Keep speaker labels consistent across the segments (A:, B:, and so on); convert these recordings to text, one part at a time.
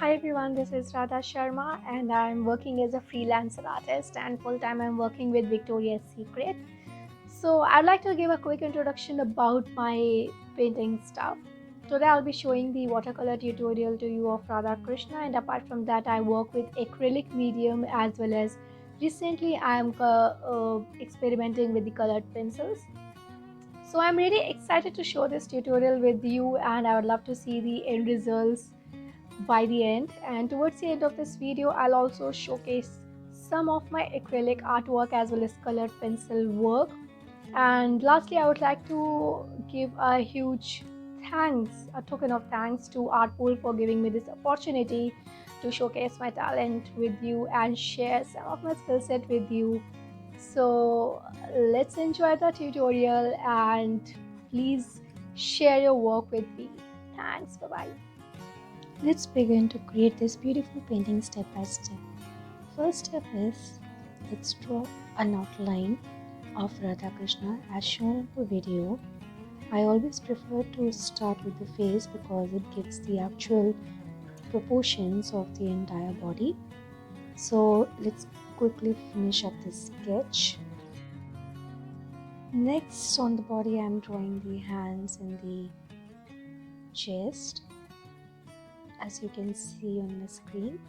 A: Hi everyone, this is Radha Sharma and I'm working as a freelancer artist and full time I'm working with Victoria's Secret. So I'd like to give a quick introduction about my painting stuff. Today I'll be showing the watercolor tutorial to you of Radha Krishna, and apart from that I work with acrylic medium as well as recently I'm experimenting with the colored pencils. So I'm really excited to show this tutorial with you and I would love to see the end results by the end. And towards the end of this video I'll also showcase some of my acrylic artwork as well as colored pencil work. And lastly I would like to give a huge thanks, a token of thanks to Artpool for giving me this opportunity to showcase my talent with you and share some of my skill set with you. So let's enjoy the tutorial and please share your work with me. Thanks, bye bye.
B: Let's begin to create this beautiful painting step by step. First step is, let's draw an outline of Radha Krishna as shown in the video. I always prefer to start with the face because it gives the actual proportions of the entire body. So let's quickly finish up this sketch. Next on the body I am drawing the hands and the chest, as you can see on the screen.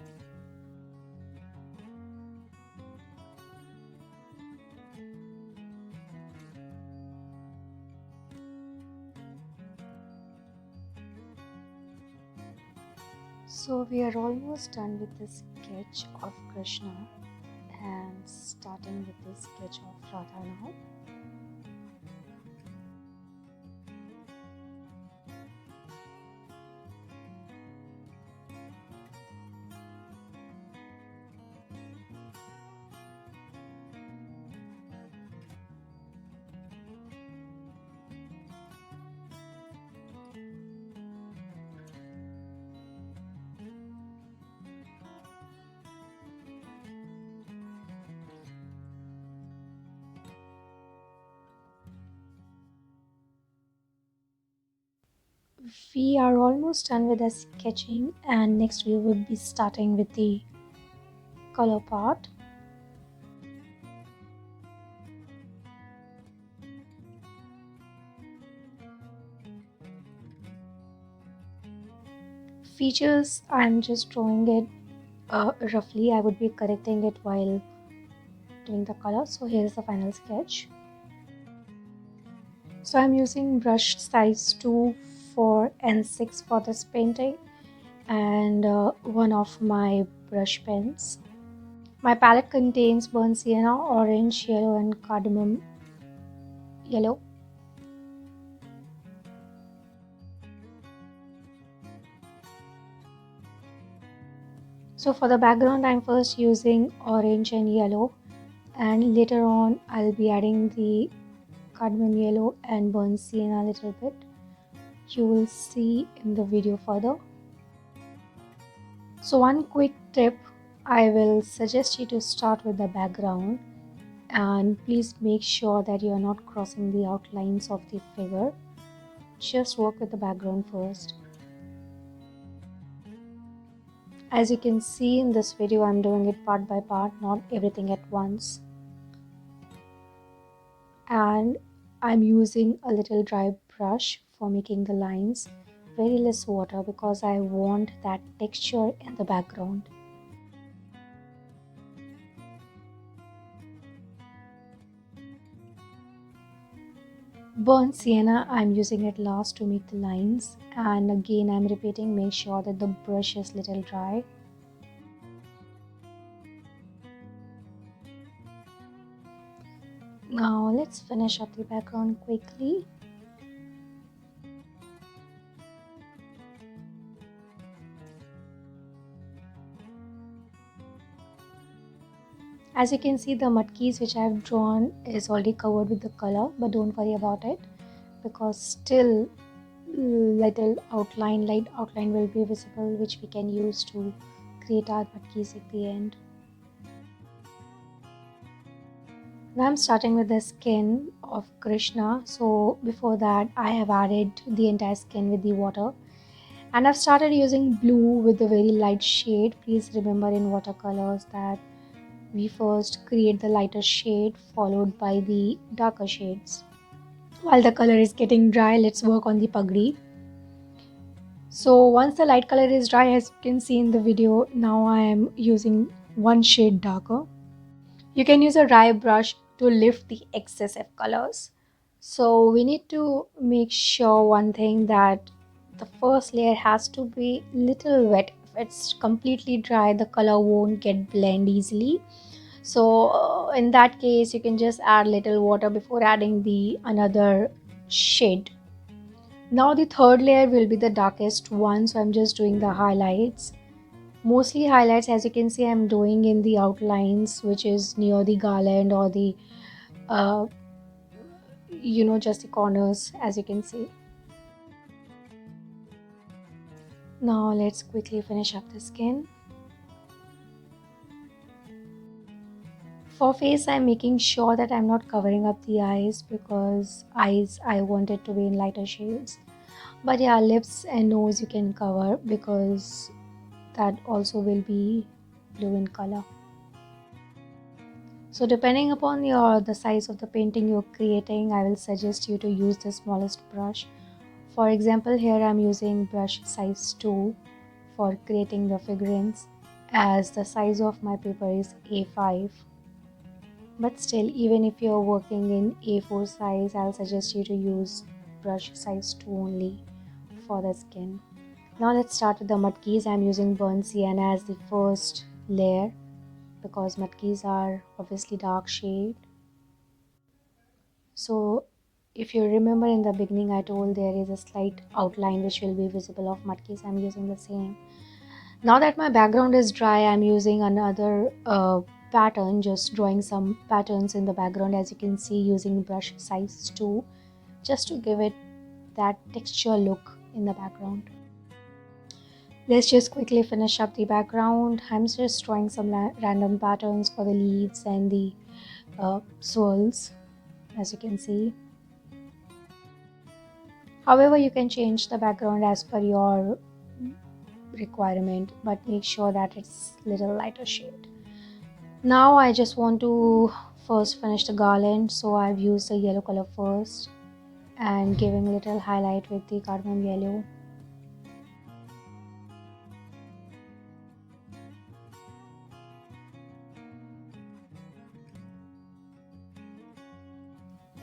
B: So we are almost done with the sketch of Krishna and starting with the sketch of Radha now. We are almost done with the sketching, and next we will be starting with the color part. Features, I'm just drawing it roughly. I would be correcting it while doing the color. So here's the final sketch. So I'm using brush size 2, 4 and 6 for this painting, and one of my brush pens. My palette contains burnt sienna, orange, yellow and cardamom yellow. So for the background I'm first using orange and yellow, and later on I'll be adding the cardamom yellow and burnt sienna a little bit. You will see in the video further. So one quick tip, I will suggest you to start with the background, and please make sure that you are not crossing the outlines of the figure. Just work with the background first. As you can see in this video, I'm doing it part by part, not everything at once. And I'm using a little dry brush for making the lines, very less water because I want that texture in the background. Burnt sienna, I'm using it last to make the lines, and again I'm repeating, make sure that the brush is little dry. Now let's finish up the background quickly. As you can see, the matkis which I have drawn is already covered with the color, but don't worry about it because still little outline, light outline will be visible, which we can use to create our matkis at the end. Now I'm starting with the skin of Krishna. So before that I have added the entire skin with the water,
A: And I've started using blue with a very light shade. Please remember in watercolors that we first create the lighter shade followed by the darker shades. While the color is getting dry, let's work on the pagdi. So once the light color is dry, as you can see in the video, now I am using one shade darker. You can use a dry brush to lift the excessive colors. So we need to make sure one thing, that the first layer has to be little wet. If it's completely dry, the color won't get blend easily. So in that case, you can just add little water before adding the another shade. Now the third layer will be the darkest one, so I'm just doing the highlights. Mostly highlights, as you can see, I'm doing in the outlines, which is near the garland or the uh, just the corners, as you can see. Now let's quickly finish up the skin. For face, I'm making sure that I'm not covering up the eyes, because eyes I want it to be in lighter shades. But yeah, lips and nose you can cover, because that also will be blue in color. So depending upon the size of the painting you're creating, I will suggest you to use the smallest brush. For example, here I'm using brush size 2 for creating the figurines, as the size of my paper is A5. But still, even if you're working in A4 size, I'll suggest you to use brush size 2 only for the skin. Now let's start with the matkis. I'm using burnt sienna as the first layer, because matkis are obviously dark shade. So if you remember in the beginning, I told there is a slight outline which will be visible of matkis. I'm using the same. Now that my background is dry, I'm using another pattern, just drawing some patterns in the background, as you can see, using brush size 2, just to give it that texture look in the background. Let's just quickly finish up the background. I'm just drawing some random patterns for the leaves and the swirls, as you can see. However, you can change the background as per your requirement, but make sure that it's little lighter shade. Now I just want to first finish the garland, so I've used the yellow color first and giving little highlight with the cardamom yellow.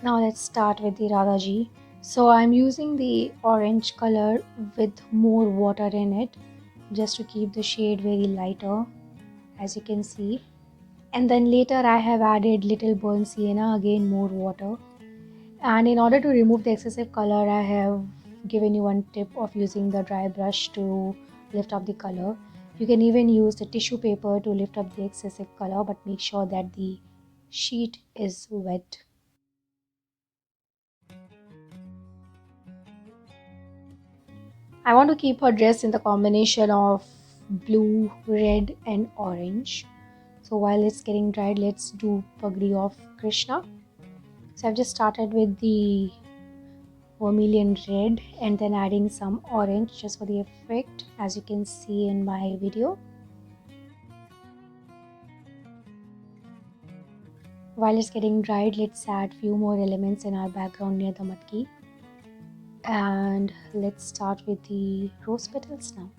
A: Now let's start with the Radhaji. So I'm using the orange color with more water in it, just to keep the shade very lighter, as you can see. And then later I have added little burnt sienna, again more water. And in order to remove the excessive color, I have given you one tip of using the dry brush to lift up the color. You can even use the tissue paper to lift up the excessive color, but make sure that the sheet is wet. I want to keep her dress in the combination of blue, red and orange. So while it's getting dried, let's do pagdi of Krishna. So I've just started with the vermilion red and then adding some orange just for the effect, as you can see in my video. While it's getting dried, let's add few more elements in our background near the matki. And let's start with the rose petals now.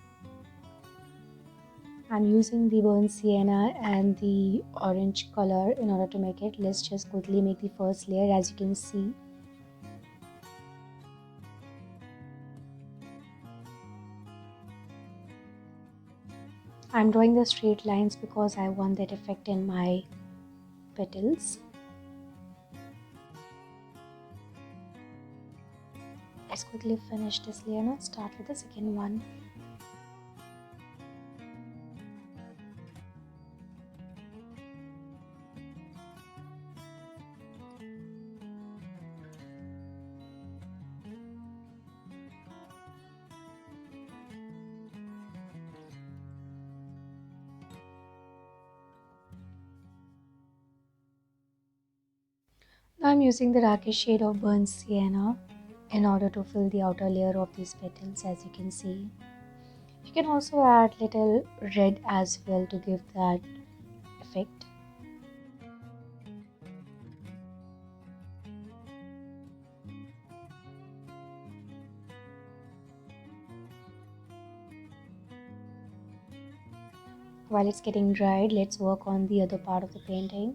A: I'm using the burnt sienna and the orange color in order to make it. Let's just quickly make the first layer, as you can see. I'm drawing the straight lines because I want that effect in my petals. Let's quickly finish this layer now. Start with the second one. Now I'm using the darkest shade of burnt sienna in order to fill the outer layer of these petals, as you can see.
B: You can also add little red as well to give that effect. While it's getting dried, let's work on the other part of the painting.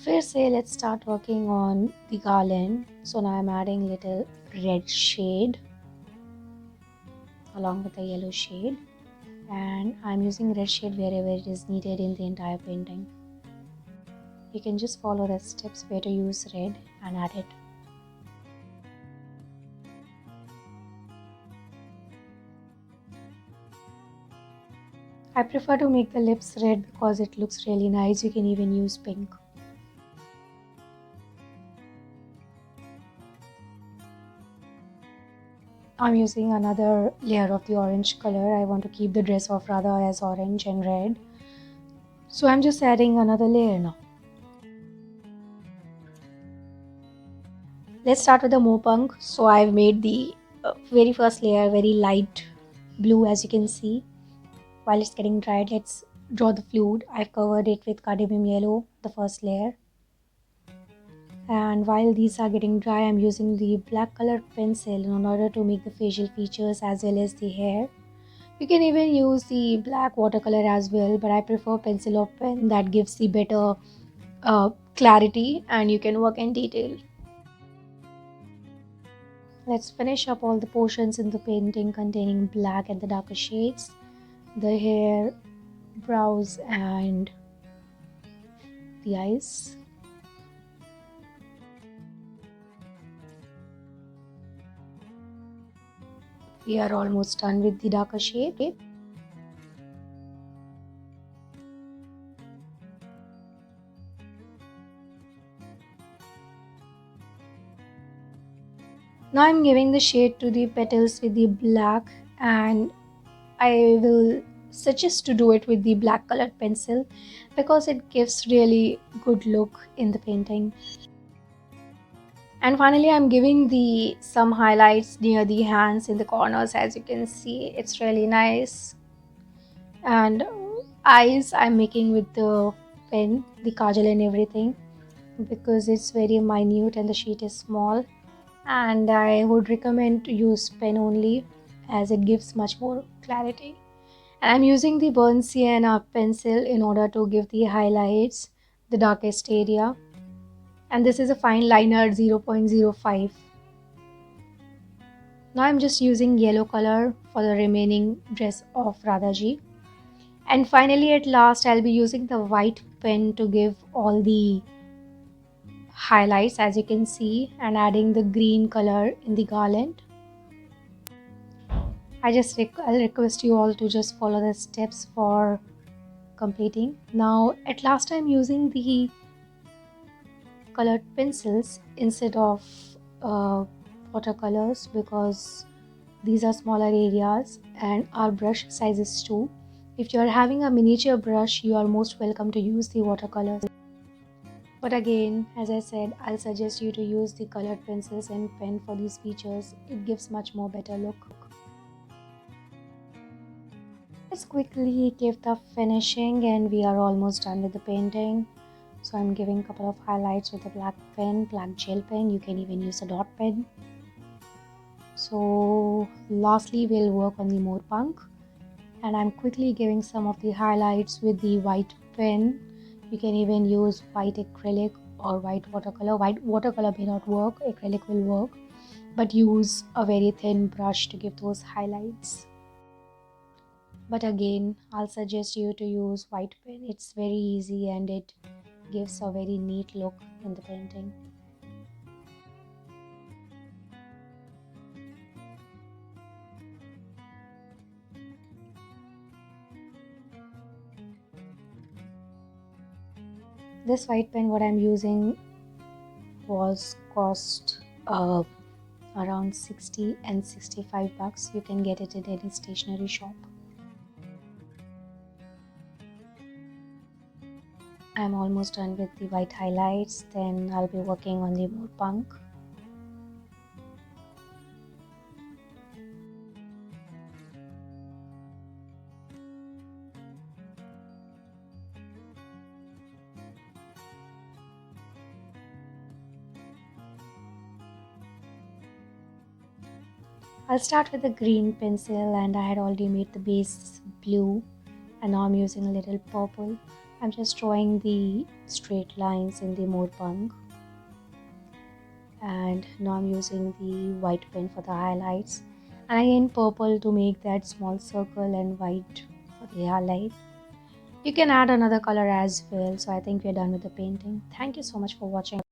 B: First, let's start working on the garland. So now I'm adding little red shade along with the yellow shade, and I'm using red shade wherever it is needed in the entire painting. You can just follow the steps where to use red and add it. I prefer to make the lips red because it looks really nice. You can even use pink. I'm using another layer of the orange color. I want to keep the dress of Radha as orange and red. So I'm just adding another layer now. Let's start with the Mopunk. So I've made the very first layer very light blue, as you can see. While it's getting dried, let's draw the fluid. I've covered it with cadmium yellow, the first layer. And while these are getting dry, I'm using the black color pencil in order to make the facial features as well as the hair. You can even use the black watercolor as well, but I prefer pencil or pen. That gives the better clarity and you can work in detail. Let's finish up all the portions in the painting containing black and the darker shades. The hair, brows and the eyes. We are almost done with the darker shade. Now I'm giving the shade to the petals with the black, and I will suggest to do it with the black colored pencil because it gives really good look in the painting. And finally I'm giving the some highlights near the hands in the corners. As you can see, it's really nice. And eyes I'm making with the pen, the kajal and everything, because it's very minute and the sheet is small, and I would recommend to use pen only as it gives much more clarity. And I'm using the burnt sienna pencil in order to give the highlights, the darkest area, and this is a fine liner 0.05. Now I'm just using yellow color for the remaining dress of Radhaji. And finally at last I'll be using the white pen to give all the highlights, as you can see, and adding the green color in the garland. I'll request you all to just follow the steps for completing. Now at last I'm using the colored pencils instead of watercolors because these are smaller areas and our brush sizes too. If you are having a miniature brush, you are most welcome to use the watercolors. But again, as I said, I'll suggest you to use the colored pencils and pen for these features. It gives much more better look. Let's quickly give the finishing and we are almost done with the painting. So I'm giving a couple of highlights with a black pen, black gel pen. You can even use a dot pen. So lastly we'll work on the Morpunk, and I'm quickly giving some of the highlights with the white pen. You can even use white acrylic or white watercolor. White watercolor may not work, acrylic will work, but use a very thin brush to give those highlights. But again, I'll suggest you to use white pen. It's very easy and it gives a very neat look in the painting. This white pen what I'm using was cost around 60 and 65 bucks. You can get it at any stationery shop. I'm almost done with the white highlights. Then I'll be working on the Morpunk. I'll start with the green pencil, and I had already made the base blue, and now I'm using a little purple. I'm just drawing the straight lines in the mode bunk, and now I'm using the white pen for the highlights, and again purple to make that small circle, and white for the highlight. You can add another color as well. So I think we're done with the painting. Thank you so much for watching.